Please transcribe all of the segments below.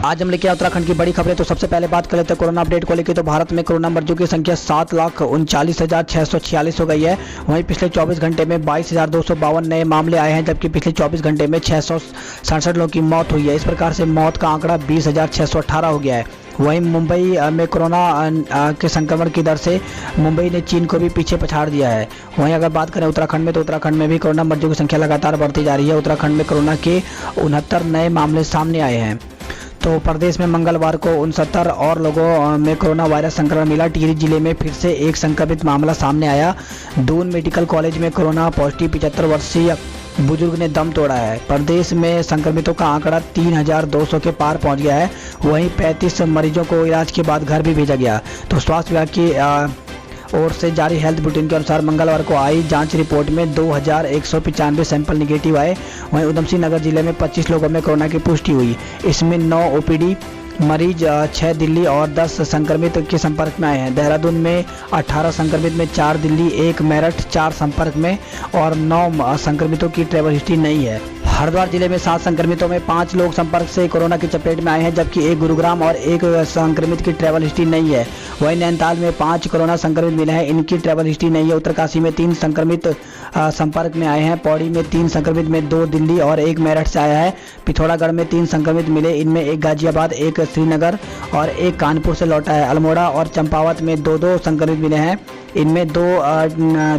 आज हम लेके आए उत्तराखंड की बड़ी खबरें। तो सबसे पहले बात कर लेते हैं कोरोना अपडेट को लेकर। तो भारत में कोरोना मरीजों की संख्या 7,39,646 हो गई है। वहीं पिछले 24 घंटे में 22,252 नए मामले आए हैं, जबकि पिछले 24 घंटे में 667 लोगों की मौत हुई है। इस प्रकार से मौत का आंकड़ा 20,618 हो गया है। वहीं मुंबई में कोरोना के संक्रमण की दर से मुंबई ने चीन को भी पीछे पछाड़ दिया है। वहीं अगर बात करें उत्तराखंड में, तो उत्तराखंड में भी कोरोना मरीजों की संख्या लगातार बढ़ती जा रही है। उत्तराखंड में कोरोना के 69 नए मामले सामने आए हैं। तो प्रदेश में मंगलवार को 69 और लोगों में कोरोना वायरस संक्रमण मिला। टिहरी जिले में फिर से एक संक्रमित मामला सामने आया। दून मेडिकल कॉलेज में कोरोना पॉजिटिव 75 वर्षीय बुजुर्ग ने दम तोड़ा है। प्रदेश में संक्रमितों का आंकड़ा 3,200 के पार पहुंच गया है। वहीं 35 मरीजों को इलाज के बाद घर भी भेजा गया। तो स्वास्थ्य विभाग की ओर से जारी हेल्थ बुलेटिन के अनुसार मंगलवार को आई जांच रिपोर्ट में 2,195 सैंपल निगेटिव आए। वहीं उधमसिंह नगर जिले में 25 लोगों में कोरोना की पुष्टि हुई। इसमें 9 ओपीडी मरीज, 6 दिल्ली और 10 संक्रमित के संपर्क में आए हैं। देहरादून में 18 संक्रमित में 4 दिल्ली, 1 मेरठ, 4 संपर्क में और 9 संक्रमितों की ट्रैवल हिस्ट्री नहीं है। हरिद्वार जिले में 7 संक्रमितों में 5 लोग संपर्क से कोरोना की चपेट में आए हैं, जबकि 1 गुरुग्राम और 1 संक्रमित की ट्रैवल हिस्ट्री नहीं है। वहीं नैनीताल में 5 कोरोना संक्रमित मिले हैं, इनकी ट्रैवल हिस्ट्री नहीं है। उत्तरकाशी में 3 संक्रमित संपर्क में आए हैं। पौड़ी में 3 संक्रमित में 2 दिल्ली और 1 मेरठ से आया है। पिथौरागढ़ में 3 संक्रमित मिले, इनमें 1 गाजियाबाद, 1 श्रीनगर और 1 कानपुर से लौटा है। अल्मोड़ा और चंपावत में 2 संक्रमित मिले हैं, इनमें 2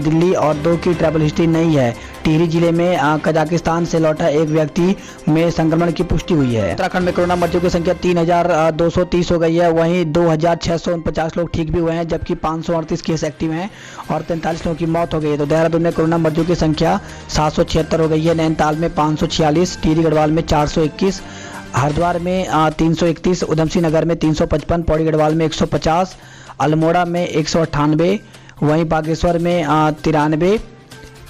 दिल्ली और 2 की ट्रैवल हिस्ट्री नहीं है। टिहरी जिले में कजाकिस्तान से लौटा एक व्यक्ति में संक्रमण की पुष्टि हुई है। उत्तराखंड में कोरोना मरीजों की संख्या 3,230 हो गई है। वहीं 2,649 लोग ठीक भी हुए हैं, जबकि 538 केस एक्टिव हैं और 43 लोगों की मौत हो गई है। तो देहरादून में कोरोना मरीजों की संख्या 776 हो गई है। नैनीताल में 546, टिहरी गढ़वाल में 421, हरिद्वार में 331, उधमसिंह नगर में 355, पौड़ी गढ़वाल में 150, अल्मोड़ा में 198, वहीं बागेश्वर में 93,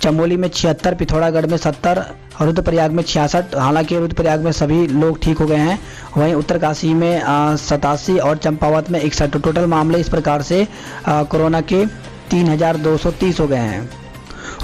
चमोली में 76, पिथौरागढ़ में 70, रुद्रप्रयाग में 66। हालांकि रुद्रप्रयाग में सभी लोग ठीक हो गए हैं। वहीं उत्तरकाशी में 87 और चंपावत में 61। टोटल मामले इस प्रकार से कोरोना के 3,230 हो गए हैं।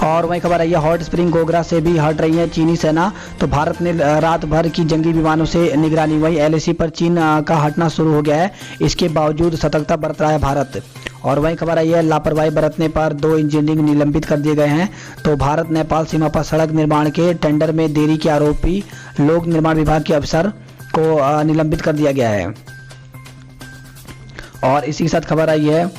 और वहीं खबर आई है हॉट स्प्रिंग गोगरा से भी हट रही है चीनी सेना। तो भारत ने रात भर की जंगी विमानों से निगरानी। वहीं एलएसी पर चीन का हटना शुरू हो गया है। इसके बावजूद सतर्कता बरत रहा है भारत। और वहीं खबर आई है लापरवाही बरतने पर 2 इंजीनियर निलंबित कर दिए गए हैं। तो भारत नेपाल सीमा पर सड़क निर्माण के टेंडर में देरी के आरोपी लोक निर्माण विभाग के अफसर को निलंबित कर दिया गया है। और इसी के साथ खबर आई है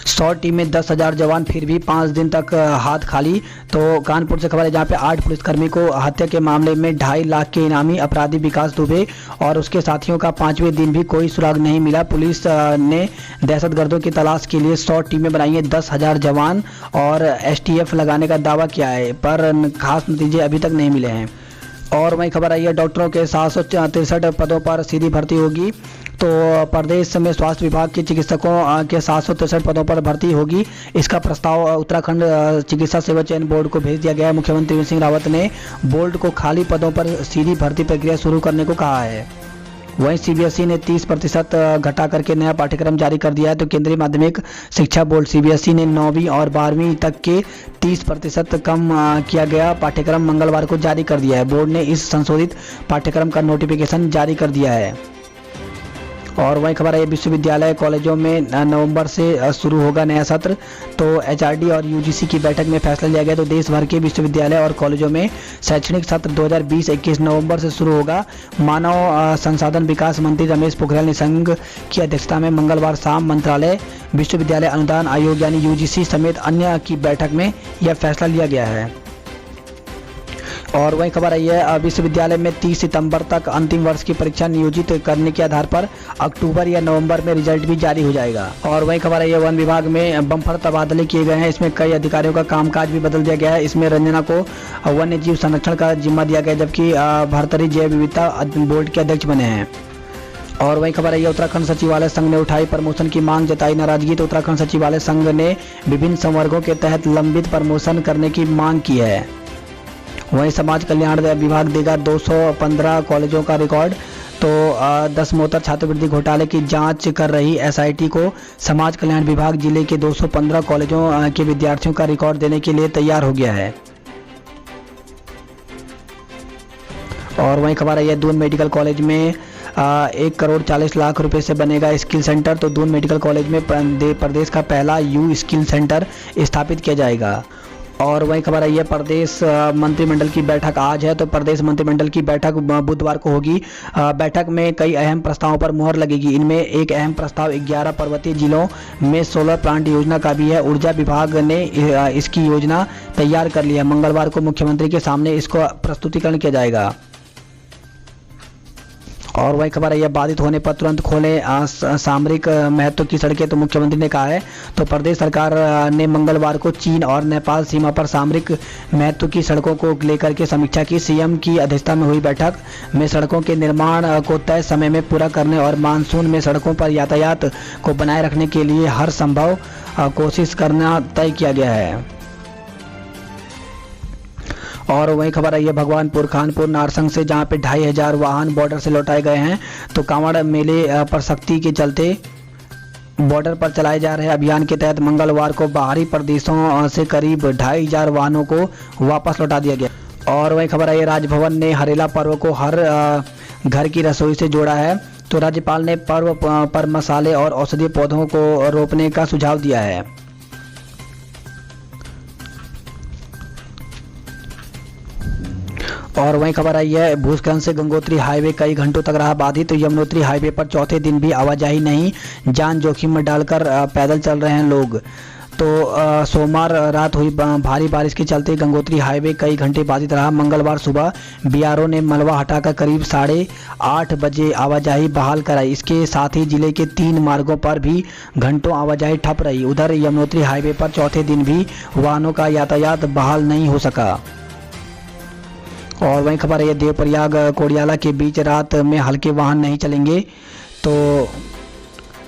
100 टीमें 10,000 जवान, फिर भी 5 दिन तक हाथ खाली। तो कानपुर से खबर है, जहां पे 8 पुलिसकर्मी को हत्या के मामले में 2.5 लाख के इनामी अपराधी विकास दुबे और उसके साथियों का 5वें दिन भी कोई सुराग नहीं मिला। पुलिस ने दहशतगर्दों की तलाश के लिए 100 टीमें बनाई हैं, 10,000 जवान और एसटीएफ लगाने का दावा किया है, पर खास नतीजे अभी तक नहीं मिले हैं। और वहीं खबर आई है डॉक्टरों के 763 पदों पर सीधी भर्ती होगी। तो प्रदेश में स्वास्थ्य विभाग के चिकित्सकों के 763 पदों पर भर्ती होगी। इसका प्रस्ताव उत्तराखंड चिकित्सा सेवा चयन बोर्ड को भेज दिया गया है। मुख्यमंत्री त्रिवेंद्र सिंह रावत ने बोर्ड को खाली पदों पर सीधी भर्ती प्रक्रिया शुरू करने को कहा है। वहीं सीबीएसई ने 30% घटा करके नया पाठ्यक्रम जारी कर दिया है। तो केंद्रीय माध्यमिक शिक्षा बोर्ड सीबीएसई ने 9वीं और 12वीं तक के 30% कम किया गया पाठ्यक्रम मंगलवार को जारी कर दिया है। बोर्ड ने इस संशोधित पाठ्यक्रम का नोटिफिकेशन जारी कर दिया है। और वहीं खबर है विश्वविद्यालय कॉलेजों में नवंबर से शुरू होगा नया सत्र। तो एचआरडी और यूजीसी की बैठक में फैसला लिया गया। तो देश भर के विश्वविद्यालय और कॉलेजों में शैक्षणिक सत्र 2020-21 नवंबर से शुरू होगा। मानव संसाधन विकास मंत्री रमेश पोखरियाल निशंक की अध्यक्षता में मंगलवार शाम मंत्रालय, विश्वविद्यालय अनुदान आयोग यानी यूजीसी समेत अन्य की बैठक में यह फैसला लिया गया है। और वहीं खबर आई है विश्वविद्यालय में 30 सितंबर तक अंतिम वर्ष की परीक्षा नियोजित करने के आधार पर अक्टूबर या नवंबर में रिजल्ट भी जारी हो जाएगा। और वहीं खबर आई है वन विभाग में बम्पर तबादले किए गए हैं। इसमें कई अधिकारियों का कामकाज भी बदल दिया गया है। इसमें रंजना को वन्य जीव संरक्षण का जिम्मा दिया गया, जबकि भरतरी जैव विविधता बोर्ड के अध्यक्ष बने हैं। और वहीं खबर आई है उत्तराखंड सचिवालय संघ ने उठाई प्रमोशन की मांग, जताई नाराजगी। तो उत्तराखंड सचिवालय संघ ने विभिन्न संवर्गों के तहत लंबित प्रमोशन करने की मांग की है। वहीं समाज कल्याण विभाग देगा 215 कॉलेजों का रिकॉर्ड। तो 10 मोटर छात्रवृत्ति घोटाले की जांच कर रही एसआईटी को समाज कल्याण विभाग जिले के 215 कॉलेजों के विद्यार्थियों का रिकॉर्ड देने के लिए तैयार हो गया है। और वहीं खबर आई है दून मेडिकल कॉलेज में 1,40,00,000 रुपए से बनेगा स्किल सेंटर। तो दून मेडिकल कॉलेज में प्रदेश का पहला यू स्किल सेंटर स्थापित किया जाएगा। और वहीं खबर आई है प्रदेश मंत्रिमंडल की बैठक आज है। तो प्रदेश मंत्रिमंडल की बैठक बुधवार को होगी। बैठक में कई अहम प्रस्तावों पर मुहर लगेगी। इनमें एक अहम प्रस्ताव 11 पर्वतीय जिलों में सोलर प्लांट योजना का भी है। ऊर्जा विभाग ने इसकी योजना तैयार कर ली है। मंगलवार को मुख्यमंत्री के सामने इसको प्रस्तुतिकरण किया जाएगा। और वही खबर है बाधित होने पर तुरंत खोलें सामरिक महत्व की सड़कें। तो मुख्यमंत्री ने कहा है। तो प्रदेश सरकार ने मंगलवार को चीन और नेपाल सीमा पर सामरिक महत्व की सड़कों को लेकर के समीक्षा की। सीएम की अध्यक्षता में हुई बैठक में सड़कों के निर्माण को तय समय में पूरा करने और मानसून में सड़कों पर यातायात को बनाए रखने के लिए हर संभव कोशिश करना तय किया गया है। और वही खबर आई है भगवानपुर खानपुर नारसंग से, जहां पे 2,500 वाहन बॉर्डर से लौटाए गए हैं। तो कांवड़ मेले पर सख्ती के चलते बॉर्डर पर चलाए जा रहे अभियान के तहत मंगलवार को बाहरी प्रदेशों से करीब 2,500 वाहनों को वापस लौटा दिया गया। और वही खबर आई है राजभवन ने हरेला पर्व को हर घर की रसोई से जोड़ा है। तो राज्यपाल ने पर्व पर मसाले और औषधीय पौधों को रोपने का सुझाव दिया है। और वहीं खबर आई है भूस्खलन से गंगोत्री हाईवे कई घंटों तक रहा बाधित। तो यमुनोत्री हाईवे पर चौथे दिन भी आवाजाही नहीं, जान जोखिम में डालकर पैदल चल रहे हैं लोग। तो सोमवार रात हुई भारी बारिश के चलते गंगोत्री हाईवे कई घंटे बाधित रहा। मंगलवार सुबह बीआरओ ने मलबा हटाकर करीब 8:30 बजे आवाजाही बहाल कराई। इसके साथ ही जिले के 3 मार्गों पर भी घंटों आवाजाही ठप रही। उधर यमुनोत्री हाईवे पर चौथे दिन भी वाहनों का यातायात बहाल नहीं हो सका। और वहीं खबर है देवप्रयाग कोडियाला के बीच रात में हल्के वाहन नहीं चलेंगे। तो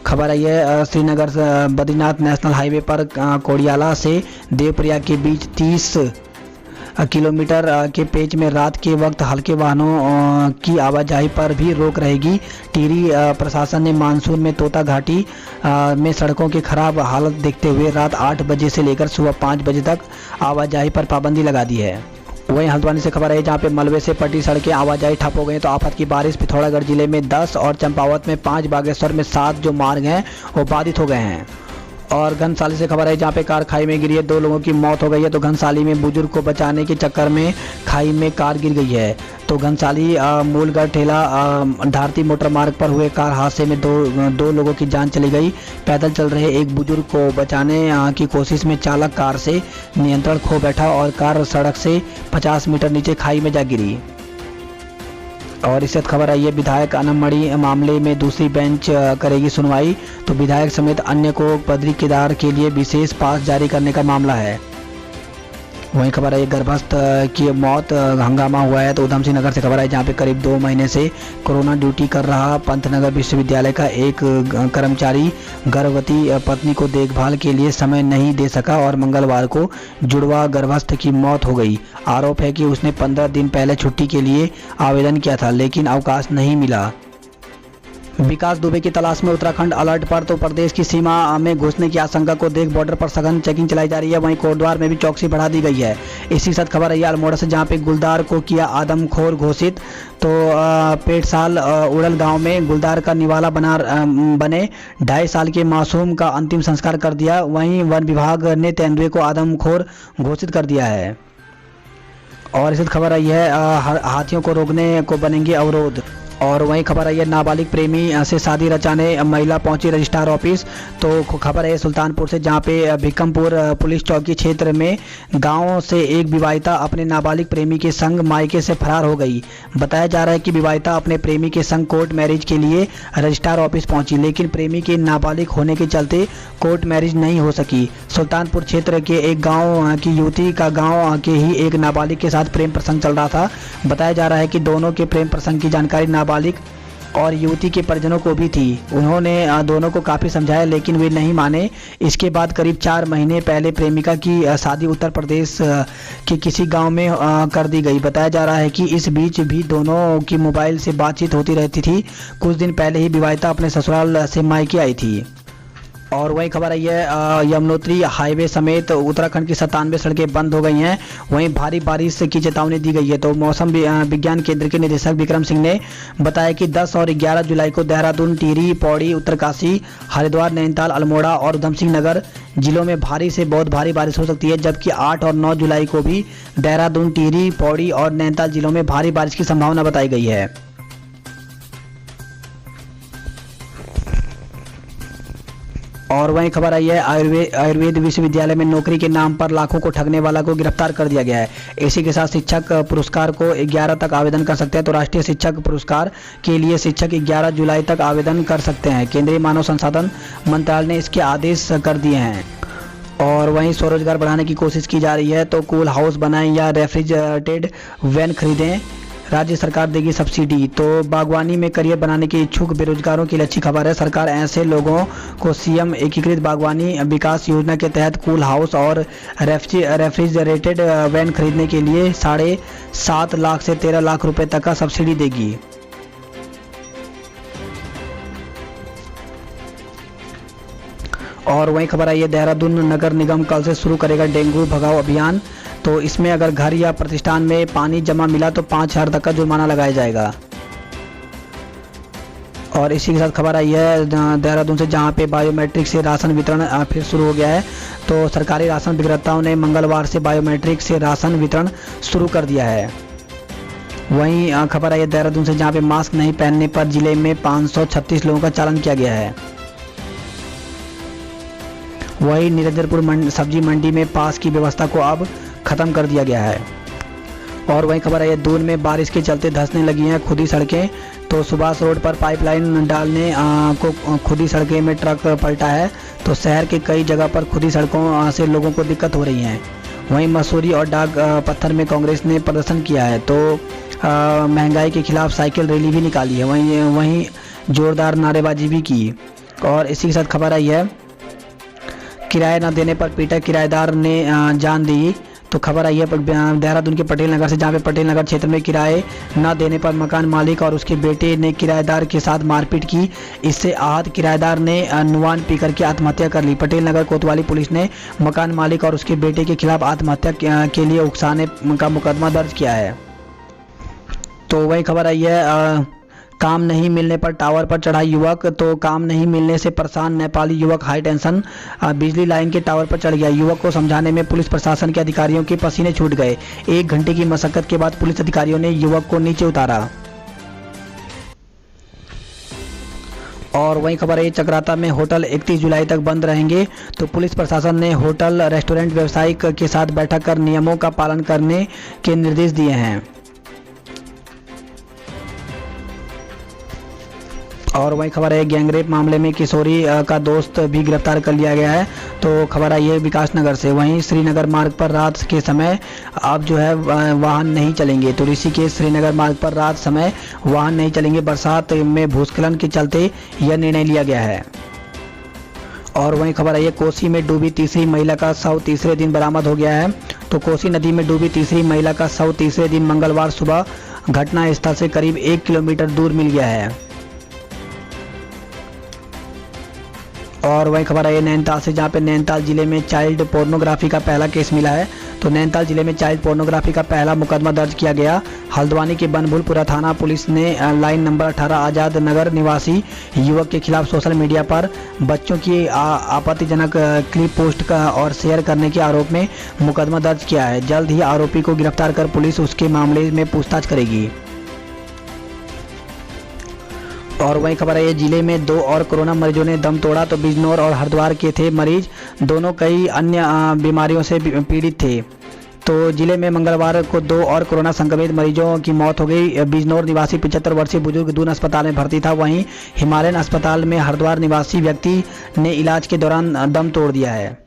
खबर आई है श्रीनगर बद्रीनाथ नेशनल हाईवे पर कोडियाला से देवप्रयाग के बीच 30 किलोमीटर के पेच में रात के वक्त हल्के वाहनों की आवाजाही पर भी रोक रहेगी। टिहरी प्रशासन ने मानसून में तोता घाटी में सड़कों की खराब हालत देखते हुए रात 8 बजे से लेकर सुबह 5 बजे तक आवाजाही पर पाबंदी लगा दी है। वहीं हल्द्वानी से खबर है जहां पे मलबे से पटी सड़कें आवाजाही ठप हो गई। तो आफत की बारिश पिथौरागढ़ जिले में 10 और चंपावत में 5, बागेश्वर में 7 जो मार्ग हैं वो बाधित हो गए हैं। और घनसाली से खबर है जहां पे कार खाई में गिरी है, 2 लोगों की मौत हो गई है। तो घनसाली में बुजुर्ग को बचाने के चक्कर में खाई में कार गिर गई है। तो घनसाली मूलगढ़ ठेला धारती मोटर मार्ग पर हुए कार हादसे में दो लोगों की जान चली गई। पैदल चल रहे एक बुजुर्ग को बचाने की कोशिश में चालक कार से नियंत्रण खो बैठा और कार सड़क से 50 मीटर नीचे खाई में जा गिरी। और इससे खबर आई है विधायक अनमणि मामले में दूसरी बेंच करेगी सुनवाई। तो विधायक समेत अन्य को बद्री केदार के लिए विशेष पास जारी करने का मामला है। वहीं खबर है गर्भस्थ की मौत हंगामा हुआ है। तो उधम सिंह नगर से खबर है जहां पे करीब 2 महीने से कोरोना ड्यूटी कर रहा पंतनगर विश्वविद्यालय का एक कर्मचारी गर्भवती पत्नी को देखभाल के लिए समय नहीं दे सका और मंगलवार को जुड़वा गर्भस्थ की मौत हो गई। आरोप है कि उसने 15 दिन पहले छुट्टी के लिए आवेदन किया था लेकिन अवकाश नहीं मिला। विकास दुबे की तलाश में उत्तराखंड अलर्ट पर। तो प्रदेश की सीमा में घुसने की आशंका को देख बॉर्डर पर सघन चेकिंग चलाई जा रही है। वहीं कोटद्वार में भी चौकसी बढ़ा दी गई है। इसी साथ खबर है अल्मोड़ा से जहां पे गुलदार को किया आदमखोर घोषित। तो पेटसाल उड़ल गांव में गुलदार का निवाला बने 2.5 साल के मासूम का अंतिम संस्कार कर दिया। वहीं वन विभाग ने तेंदुए को आदमखोर घोषित कर दिया है। और इसी खबर आई है हाथियों को रोकने को बनेंगे अवरोध। और वहीं खबर आई है नाबालिग प्रेमी से शादी रचाने महिला पहुंची रजिस्ट्रार ऑफिस। तो खबर है सुल्तानपुर से जहां पे भिकमपुर पुलिस चौकी क्षेत्र में गांव से एक विवाहिता अपने नाबालिग प्रेमी के संग मायके से फरार हो गई। बताया जा रहा है कि विवाहिता अपने प्रेमी के संग कोर्ट मैरिज के लिए रजिस्ट्रार ऑफिस पहुंची लेकिन प्रेमी के नाबालिग होने के चलते कोर्ट मैरिज नहीं हो सकी। सुल्तानपुर क्षेत्र के एक गाँव की युवती का गाँव के ही एक नाबालिग के साथ प्रेम प्रसंग चल रहा था। बताया जा रहा है कि दोनों के प्रेम प्रसंग की जानकारी नाबालिग और युवती के परिजनों को भी थी। उन्होंने दोनों को काफ़ी समझाया लेकिन वे नहीं माने। इसके बाद करीब 4 महीने पहले प्रेमिका की शादी उत्तर प्रदेश के किसी गांव में कर दी गई। बताया जा रहा है कि इस बीच भी दोनों की मोबाइल से बातचीत होती रहती थी। कुछ दिन पहले ही विवाहिता अपने ससुराल से मायके आई थी। और वही खबर आई है यमुनोत्री हाईवे समेत उत्तराखंड की 97 सड़कें बंद हो गई हैं। वहीं भारी बारिश की चेतावनी दी गई है। तो मौसम विज्ञान केंद्र के निदेशक विक्रम सिंह ने बताया कि 10 और 11 जुलाई को देहरादून, टिहरी, पौड़ी, उत्तरकाशी, हरिद्वार, नैनीताल, अल्मोड़ा और उधम सिंह नगर जिलों में भारी से बहुत भारी बारिश हो सकती है, जबकि 8 और 9 जुलाई को भी देहरादून, टिहरी, पौड़ी और नैनीताल जिलों में भारी बारिश की संभावना बताई गई है। और वहीं खबर आई है आयुर्वेद विश्वविद्यालय में नौकरी के नाम पर लाखों को ठगने वाला को गिरफ्तार कर दिया गया है। इसी के साथ शिक्षक पुरस्कार को 11 तक आवेदन कर सकते हैं। तो राष्ट्रीय शिक्षक पुरस्कार के लिए शिक्षक 11 जुलाई तक आवेदन कर सकते हैं। केंद्रीय मानव संसाधन मंत्रालय ने इसके आदेश कर दिए हैं। और वहीं स्वरोजगार बढ़ाने की कोशिश की जा रही है। तो कूल हाउस बनाएं या रेफ्रिजरेटेड वैन खरीदें, राज्य सरकार देगी सब्सिडी। तो बागवानी में करियर बनाने के इच्छुक बेरोजगारों की अच्छी खबर है। सरकार ऐसे लोगों को सीएम एकीकृत बागवानी विकास योजना के तहत कूल हाउस और रेफ्रिजरेटेड वैन खरीदने के लिए 7.5 लाख से 13 लाख रुपए तक का सब्सिडी देगी। और वहीं खबर आई है देहरादून नगर निगम कल से शुरू करेगा डेंगू भगाओ अभियान। तो इसमें अगर घर या प्रतिष्ठान में पानी जमा मिला तो 5,000 तक का जुर्माना लगाया जाएगा। और इसी के साथ खबर आई है देहरादून से, जहां पे बायोमेट्रिक से राशन वितरण फिर शुरू हो गया है। तो सरकारी राशन विक्रेताओं ने मंगलवार से बायोमेट्रिक से राशन वितरण शुरू कर दिया है। वहीं खबर आई है देहरादून से, जहां पे मास्क नहीं पहनने पर जिले में 536 लोगों का चालान किया गया है। वहीं निरंजनपुर सब्जी मंडी में पास की व्यवस्था को अब खत्म कर दिया गया है। और वहीं खबर है दून में बारिश के चलते धंसने लगी हैं खुदी सड़कें। तो सुभाष रोड पर पाइपलाइन डालने को खुदी सड़कें में ट्रक पलटा है। तो शहर के कई जगह पर खुदी सड़कों से लोगों को दिक्कत हो रही है। वहीं मसूरी और डाक पत्थर में कांग्रेस ने प्रदर्शन किया है। तो महंगाई के खिलाफ साइकिल रैली भी निकाली है। वहीं जोरदार नारेबाजी भी की। और इसी के साथ खबर आई है किराया न देने पर पीटा किराएदार ने जान दी। तो खबर आई है देहरादून के पटेल नगर से, जहां पे पटेल नगर क्षेत्र में किराए न देने पर मकान मालिक और उसके बेटे ने किराएदार के साथ मारपीट की। इससे आहत किराएदार ने नुआन पीकर के आत्महत्या कर ली। पटेल नगर कोतवाली पुलिस ने मकान मालिक और उसके बेटे के खिलाफ आत्महत्या के लिए उकसाने का मुकदमा दर्ज किया है। तो वही खबर आई है काम नहीं मिलने पर टावर पर चढ़ा युवक। तो काम नहीं मिलने से परेशान नेपाली युवक हाई टेंशन बिजली लाइन के टावर पर चढ़ गया। युवक को समझाने में पुलिस प्रशासन के अधिकारियों के पसीने छूट गए। 1 घंटे की मशक्कत के बाद पुलिस अधिकारियों ने युवक को नीचे उतारा। और वहीं खबर है चक्राता में होटल 31 जुलाई तक बंद रहेंगे। तो पुलिस प्रशासन ने होटल रेस्टोरेंट व्यवसायिक के साथ बैठक कर नियमों का पालन करने के निर्देश दिए हैं। और वही खबर है गैंगरेप मामले में किशोरी का दोस्त भी गिरफ्तार कर लिया गया है। तो खबर आई है विकास नगर से। वहीं श्रीनगर मार्ग पर रात के समय अब जो है वाहन नहीं चलेंगे। तो ऋषिकेश श्रीनगर मार्ग पर रात समय वाहन नहीं चलेंगे। बरसात में भूस्खलन के चलते यह निर्णय लिया गया है। और वहीं खबर आई है कोसी में डूबी तीसरी महिला का शव तीसरे दिन बरामद हो गया है। तो कोसी नदी में डूबी तीसरी महिला का शव तीसरे दिन मंगलवार सुबह घटना स्थल से करीब 1 किलोमीटर दूर मिल गया है। और वही खबर आई नैनीताल से, जहाँ पे नैनीताल जिले में चाइल्ड पोर्नोग्राफी का पहला केस मिला है। तो नैनीताल जिले में चाइल्ड पोर्नोग्राफी का पहला मुकदमा दर्ज किया गया। हल्द्वानी के बनभूलपुरा थाना पुलिस ने लाइन नंबर 18 आजाद नगर निवासी युवक के खिलाफ सोशल मीडिया पर बच्चों की आपत्तिजनक क्लिप पोस्ट और शेयर करने के आरोप में मुकदमा दर्ज किया है। जल्द ही आरोपी को गिरफ्तार कर पुलिस उसके मामले में पूछताछ करेगी। और वही खबर है जिले में 2 और कोरोना मरीजों ने दम तोड़ा। तो बिजनौर और हरिद्वार के थे मरीज, दोनों कई अन्य बीमारियों से पीड़ित थे। तो जिले में मंगलवार को 2 और कोरोना संक्रमित मरीजों की मौत हो गई। बिजनौर निवासी 75 वर्षीय बुजुर्ग दून अस्पताल में भर्ती था। वहीं हिमालयन अस्पताल में हरिद्वार निवासी व्यक्ति ने इलाज के दौरान दम तोड़ दिया है।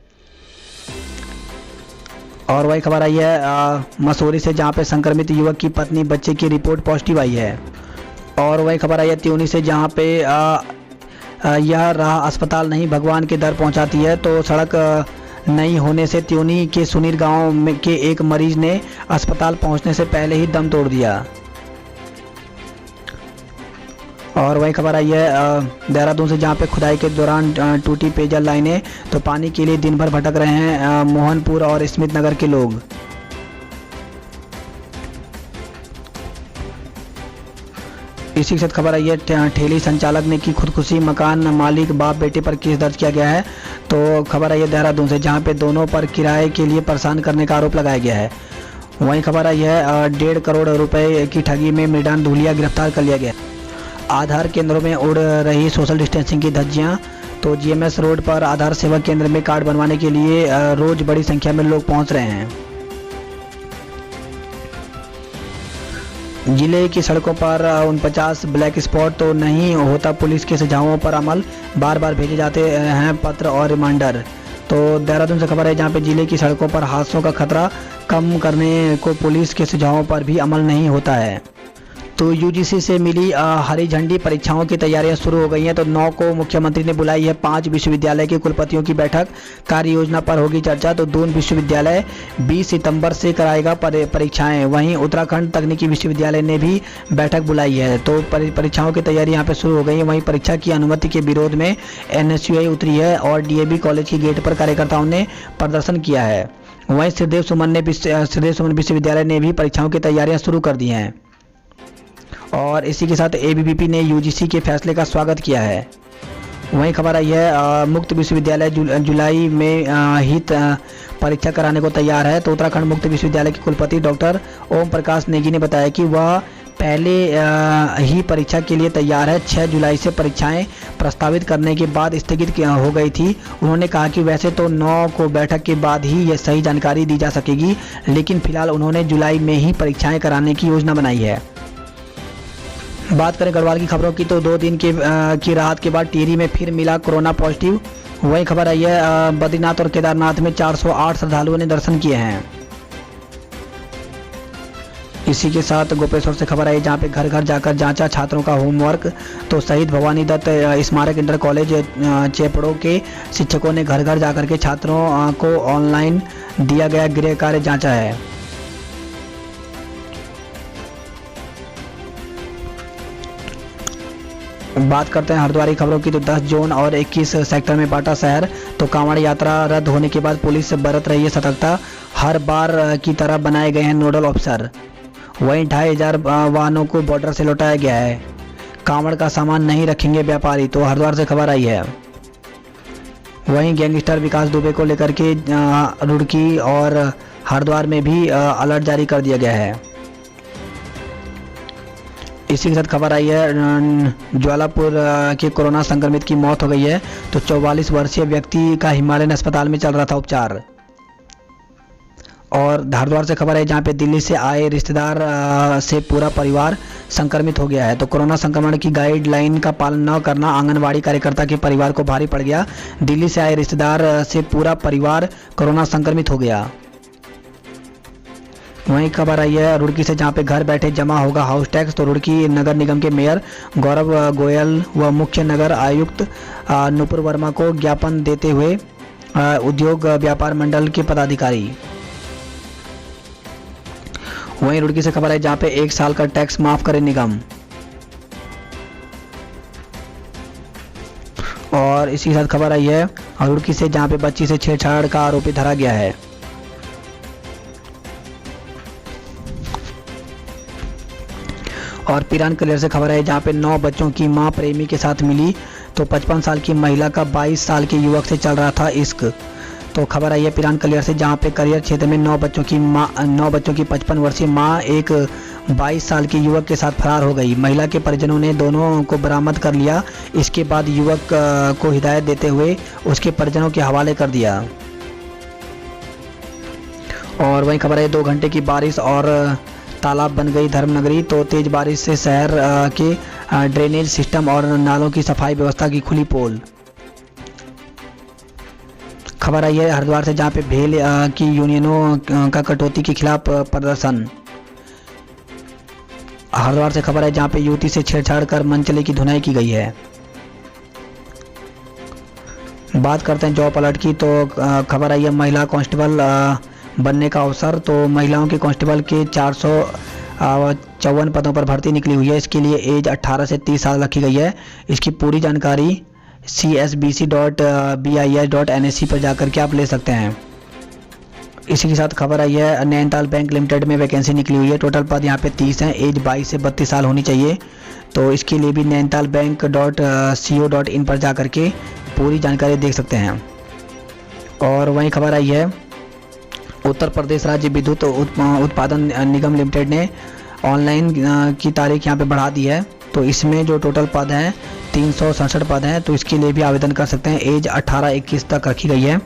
और वही खबर आई है मसूरी से, जहाँ पे संक्रमित युवक की पत्नी बच्चे की रिपोर्ट पॉजिटिव आई है। और वही खबर आई है त्यूनी से, जहाँ पे यह राह अस्पताल नहीं भगवान के दर पहुँचाती है। तो सड़क नहीं होने से त्यूनी के सुनीर गांव में के एक मरीज ने अस्पताल पहुंचने से पहले ही दम तोड़ दिया। और वही खबर आई है देहरादून से, जहां पे खुदाई के दौरान टूटी पेयजल लाइनें, तो पानी के लिए दिन भर भटक रहे हैं मोहनपुर और स्मित नगर के लोग। इसी के साथ खबर आई है ठेली संचालक ने की खुदकुशी, मकान मालिक बाप बेटे पर केस दर्ज किया गया है। तो खबर आई है देहरादून से, जहां पे दोनों पर किराए के लिए परेशान करने का आरोप लगाया गया है। वहीं खबर आई है 1.5 करोड़ रुपए की ठगी में मृणाल धूलिया गिरफ्तार कर लिया गया। आधार केंद्रों में उड़ रही सोशल डिस्टेंसिंग की धज्जियां। तो जीएमएस रोड पर आधार सेवा केंद्र में कार्ड बनवाने के लिए रोज बड़ी संख्या में लोग पहुंच रहे हैं। जिले की सड़कों पर 49 ब्लैक स्पॉट, तो नहीं होता पुलिस के सुझावों पर अमल, बार बार भेजे जाते हैं पत्र और रिमाइंडर। तो देहरादून से खबर है, जहां पे जिले की सड़कों पर हादसों का खतरा कम करने को पुलिस के सुझावों पर भी अमल नहीं होता है। तो यूजीसी से मिली हरी झंडी, परीक्षाओं की तैयारियां शुरू हो गई हैं। तो 9 को मुख्यमंत्री ने बुलाई है 5 विश्वविद्यालय के कुलपतियों की बैठक, कार्य योजना पर होगी चर्चा। तो दून विश्वविद्यालय 20 सितंबर से कराएगा परीक्षाएं। वहीं उत्तराखंड तकनीकी विश्वविद्यालय ने भी बैठक बुलाई है। तो परीक्षाओं की तैयारी यहाँ पे शुरू हो गई है। वहीं परीक्षा की अनुमति के विरोध में NSUI उतरी है और DAV कॉलेज के गेट पर कार्यकर्ताओं ने प्रदर्शन किया है। वहीं श्रीदेव सुमन विश्वविद्यालय ने भी परीक्षाओं की तैयारियां शुरू कर दी हैं। और इसी के साथ ABVP ने UGC के फैसले का स्वागत किया है। वहीं खबर आई है मुक्त विश्वविद्यालय जुलाई में ही परीक्षा कराने को तैयार है। तो उत्तराखंड मुक्त विश्वविद्यालय के कुलपति डॉक्टर ओम प्रकाश नेगी ने बताया कि वह पहले ही परीक्षा के लिए तैयार है। 6 जुलाई से परीक्षाएं प्रस्तावित करने के बाद स्थगित हो गई थी। उन्होंने कहा कि वैसे तो 9 को बैठक के बाद ही यह सही जानकारी दी जा सकेगी, लेकिन फिलहाल उन्होंने जुलाई में ही परीक्षाएं कराने की योजना बनाई है। बात करें गढ़वाल की खबरों की, तो 2 दिन की राहत के बाद टिहरी में फिर मिला कोरोना पॉजिटिव। वही खबर आई है बद्रीनाथ और केदारनाथ में 408 श्रद्धालुओं ने दर्शन किए हैं। इसी के साथ गोपेश्वर से खबर आई, जहां पे घर घर जाकर जांचा छात्रों का होमवर्क। तो शहीद भवानी दत्त स्मारक इंटर कॉलेज चेपड़ो के शिक्षकों ने घर घर जाकर के छात्रों को ऑनलाइन दिया गया गृह कार्य जांचा है। बात करते हैं हरिद्वार की खबरों की, तो 10 जोन और 21 सेक्टर में बांटा शहर। तो कांवड़ यात्रा रद्द होने के बाद पुलिस बरत रही है सतर्कता, हर बार की तरह बनाए गए हैं नोडल ऑफिसर। वहीं 2500 वाहनों को बॉर्डर से लौटाया गया है। कांवड़ का सामान नहीं रखेंगे व्यापारी। तो हरिद्वार से खबर आई है। वहीं गैंगस्टर विकास दुबे को लेकर के रुड़की और हरिद्वार में भी अलर्ट जारी कर दिया गया है। इसी के साथ खबर आई है ज्वालापुर के कोरोना संक्रमित की मौत हो गई है। तो 44 वर्षीय व्यक्ति का हिमालयन अस्पताल में चल रहा था उपचार। और हरिद्वार से खबर है, जहां पे दिल्ली से आए रिश्तेदार से पूरा परिवार संक्रमित हो गया है। तो कोरोना संक्रमण की गाइडलाइन का पालन न करना आंगनवाड़ी कार्यकर्ता के परिवार को भारी पड़ गया। दिल्ली से आए रिश्तेदार से पूरा परिवार कोरोना संक्रमित हो गया। वहीं खबर आई है रुड़की से, जहां पे घर बैठे जमा होगा हाउस टैक्स। तो रुड़की नगर निगम के मेयर गौरव गोयल व मुख्य नगर आयुक्त नुपुर वर्मा को ज्ञापन देते हुए उद्योग व्यापार मंडल के पदाधिकारी। वहीं रुड़की से खबर है, जहां पे 1 साल का टैक्स माफ करे निगम। और इसी के साथ खबर आई है रुड़की से, जहां पे बच्ची से छेड़छाड़ का आरोपी धरा गया है। और पिरान कलेर से खबर है, जहां पे 9 बच्चों की मां प्रेमी के साथ मिली। तो 55 साल की महिला का 22 साल के युवक से चल रहा था इश्क। तो खबर आई है पिरान कलेर से, जहां पे करियर क्षेत्र में 9 बच्चों की 55 वर्षीय मां एक 22 साल के युवक के साथ फरार हो गई। महिला के परिजनों ने दोनों को बरामद कर लिया। इसके बाद युवक को हिदायत देते हुए उसके परिजनों के हवाले कर दिया। और वहीं खबर है 2 घंटे की बारिश और तालाब बन गई धर्मनगरी। तो तेज बारिश से शहर के ड्रेनेज सिस्टम और नालों की सफाई व्यवस्था की खुली पोल। खबर आई है हरिद्वार से, जहां पे भेल की यूनियनों का कटौती के खिलाफ प्रदर्शन। हरिद्वार से खबर है, जहां पे युवती से छेड़छाड़ कर मनचले की धुनाई की गई है। बात करते हैं जॉब अलर्ट की, तो खबर आई है महिला कांस्टेबल बनने का अवसर। तो महिलाओं के कांस्टेबल के 400 54 पदों पर भर्ती निकली हुई है। इसके लिए एज 18 से 30 साल रखी गई है। इसकी पूरी जानकारी csbc.bis.nic पर जाकर के आप ले सकते हैं। इसी के साथ खबर आई है नैनीताल बैंक लिमिटेड में वैकेंसी निकली हुई है। टोटल पद यहाँ पे 30 हैं। एज 22 से 32 साल होनी चाहिए। तो इसके लिए भी नैनीताल बैंक.co.in पर जाकर के पूरी जानकारी देख सकते हैं। और वहीं खबर आई है उत्तर प्रदेश राज्य विद्युत उत्पादन निगम लिमिटेड ने ऑनलाइन की तारीख यहाँ पे बढ़ा दी है। तो इसमें जो टोटल पद हैं 367 पद हैं। तो इसके लिए भी आवेदन कर सकते हैं। एज 18-21 तक रखी गई है।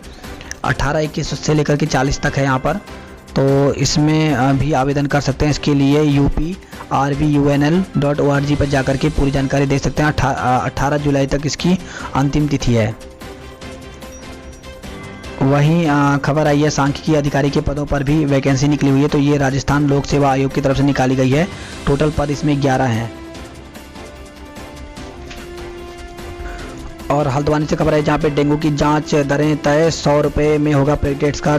18-21 से लेकर के 40 तक है यहाँ पर। तो इसमें भी आवेदन कर सकते हैं। इसके लिए uprvunl.org पर जाकर के पूरी जानकारी देख सकते हैं। 18 जुलाई तक इसकी अंतिम तिथि है। वहीं खबर आई है सांख्यिकी अधिकारी के पदों पर भी वैकेंसी निकली हुई है। तो ये राजस्थान लोक सेवा आयोग की तरफ से निकाली गई है। टोटल पद इसमें 11 हैं। और हल्द्वानी से खबर है जहाँ पे डेंगू की जांच दरें तय, 100 रुपये में होगा प्लेटलेट्स का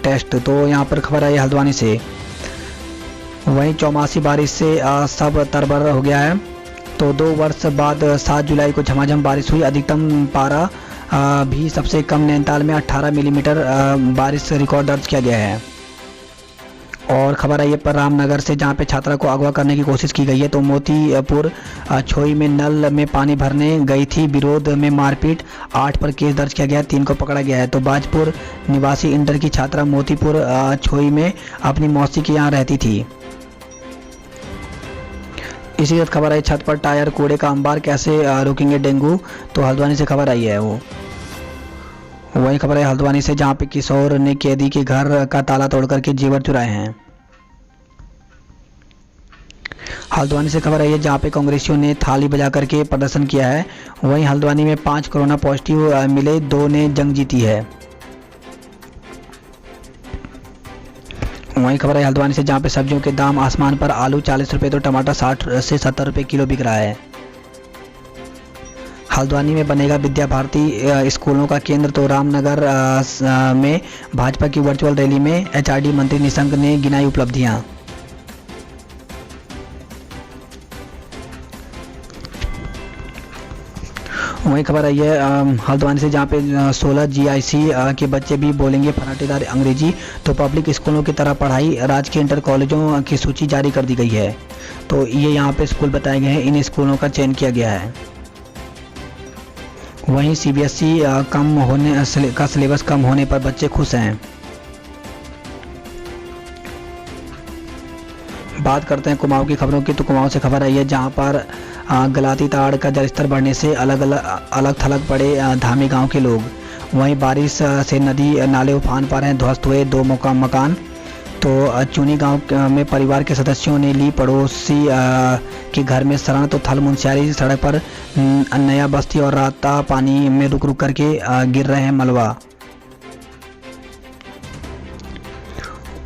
टेस्ट। तो यहाँ पर खबर आई हल्द्वानी से। वहीं चौमासी बारिश से सब तरबतर हो गया है। तो 2 वर्ष बाद 7 जुलाई को झमाझम बारिश हुई। अधिकतम पारा भी सबसे कम नैनीताल में 18 मिलीमीटर बारिश रिकॉर्ड दर्ज किया गया है। और खबर आई है पर रामनगर से जहाँ पे छात्रा को अगवा करने की कोशिश की गई है। तो मोतीपुर छोई में नल में पानी भरने गई थी, विरोध में मारपीट, 8 पर केस दर्ज किया गया, 3 को पकड़ा गया है। तो बाजपुर निवासी इंटर की छात्रा मोतीपुर छोई में अपनी मौसी के यहाँ रहती थी। इसी के साथ खबर आई छत पर टायर कूड़े का अंबार, कैसे रोकेंगे डेंगू। तो हल्द्वानी से खबर आई है वो। वही खबर है हल्द्वानी से जहाँ पे किशोर ने कैदी के घर का ताला तोड़ करके जेवर चुराए हैं। हल्द्वानी से खबर आई है जहाँ पे कांग्रेसियों ने थाली बजा करके प्रदर्शन किया है। वहीं हल्द्वानी में 5 कोरोना पॉजिटिव मिले, 2 ने जंग जीती है। वहीं खबर है हल्द्वानी से जहाँ पे सब्जियों के दाम आसमान पर, आलू 40 रुपये तो टमाटर 60 से 70 रुपये किलो बिक रहा है। हल्द्वानी में बनेगा विद्या भारती स्कूलों का केंद्र। तो रामनगर में भाजपा की वर्चुअल रैली में एचआरडी मंत्री निशंक ने गिनाई उपलब्धियां। वहीं खबर आई है हल्द्वानी से जहाँ पे 16 GIC के बच्चे भी बोलेंगे फराटेदार अंग्रेजी। तो पब्लिक स्कूलों की तरह पढ़ाई, राजकीय इंटर कॉलेजों की सूची जारी कर दी गई है। तो ये यहाँ पे स्कूल बताए गए हैं, इन स्कूलों का चयन किया गया है। वहीं CBSE कम होने का सिलेबस कम होने पर बच्चे खुश हैं। बात करते हैं कुमाऊं की खबरों की। तो कुमाऊं से खबर आई है जहां पर गलाती ताड़ का जलस्तर बढ़ने से अलग थलग पड़े धामी गांव के लोग। वहीं बारिश से नदी नाले उफान पर हैं, ध्वस्त हुए 2 मकान। तो चुनी गांव में परिवार के सदस्यों ने ली पड़ोसी के घर में शरण। तो थल मुंशियारी सड़क पर नया बस्ती और राता पानी में रुक करके गिर रहे हैं मलबा।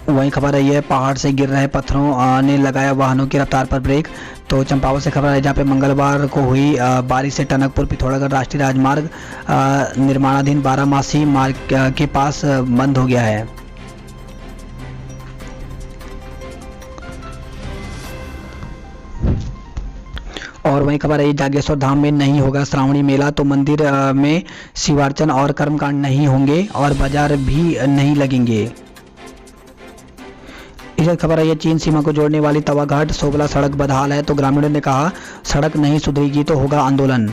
वहीं खबर आई है पहाड़ से गिर रहे पत्थरों ने लगाया वाहनों की रफ्तार पर ब्रेक। तो चंपावत से खबर है जहाँ पे मंगलवार को हुई बारिश से टनकपुर पिथौरागढ़ राष्ट्रीय राजमार्ग निर्माणाधीन 12मासी मार्ग के पास बंद हो गया है। और वहीं खबर है जागेश्वर धाम में नहीं होगा श्रावणी मेला। तो मंदिर में शिवार्चन और कर्मकांड नहीं होंगे और बाजार भी नहीं लगेंगे। इस खबर है चीन सीमा को जोड़ने वाली तवाघाट सोबला सड़क बदहाल है। तो ग्रामीणों ने कहा सड़क नहीं सुधरेगी तो होगा आंदोलन।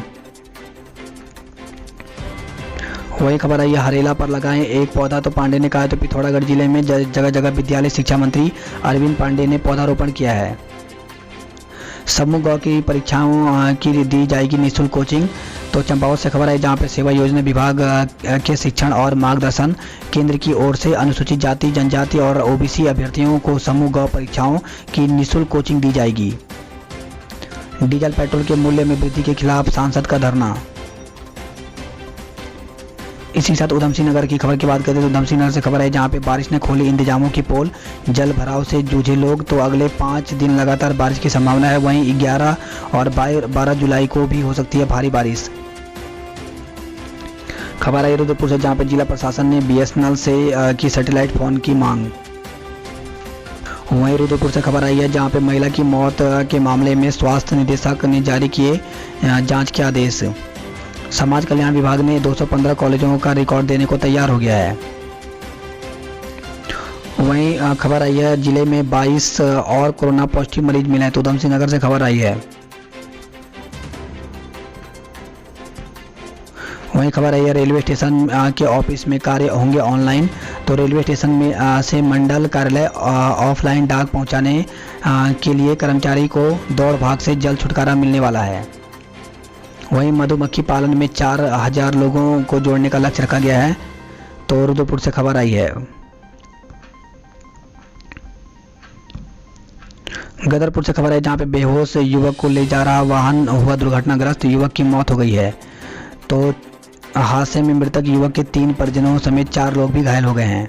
वही खबर है हरेला पर लगाएं एक पौधा। तो पांडे ने कहा। तो पिथौरागढ़ जिले में जगह जगह विद्यालय शिक्षा मंत्री अरविंद पांडे ने पौधारोपण किया है। समूह ग की परीक्षाओं की दी जाएगी निःशुल्क कोचिंग। तो चंपावत से खबर है जहां पे सेवा योजना विभाग के शिक्षण और मार्गदर्शन केंद्र की ओर से अनुसूचित जाति जनजाति और OBC अभ्यर्थियों को समूह ग परीक्षाओं की निःशुल्क कोचिंग दी जाएगी। डीजल पेट्रोल के मूल्य में वृद्धि के खिलाफ सांसद का धरना। इसी के साथ उधम सिंह नगर की खबर की बात करते हैं। तो उधम सिंह नगर से खबर है जहां पे बारिश ने खोली इंतजामों की पोल, जल भराव से जूझे लोग। तो अगले 5 दिन लगातार बारिश की संभावना है। वहीं 11 और 12 जुलाई को भी हो सकती है भारी बारिश। खबर आई रुद्रपुर से जहां पे जिला प्रशासन ने BSNL से की सैटेलाइट फोन की मांग। वहीं रुद्रपुर से खबर आई है जहां पे महिला की मौत के मामले में स्वास्थ्य निदेशक ने जारी किए जांच के आदेश। समाज कल्याण विभाग ने 215 कॉलेजों का रिकॉर्ड देने को तैयार हो गया है। वहीं खबर आई है जिले में 22 और कोरोना पॉजिटिव मरीज मिले हैं। तो उधम सिंह नगर से खबर आई है। वहीं खबर आई है रेलवे स्टेशन के ऑफिस में कार्य होंगे ऑनलाइन। तो रेलवे स्टेशन में से मंडल कार्यालय ऑफलाइन डाक पहुंचाने के लिए कर्मचारी को दौड़ भाग से जल्द छुटकारा मिलने वाला है। वहीं मधुमक्खी पालन में 4000 लोगों को जोड़ने का लक्ष्य रखा गया है। तो रुद्रपुर से खबर आई है। गदरपुर से खबर है जहां पे बेहोश युवक को ले जा रहा वाहन हुआ दुर्घटनाग्रस्त, युवक की मौत हो गई है। तो हादसे में मृतक युवक के 3 परिजनों समेत 4 लोग भी घायल हो गए हैं।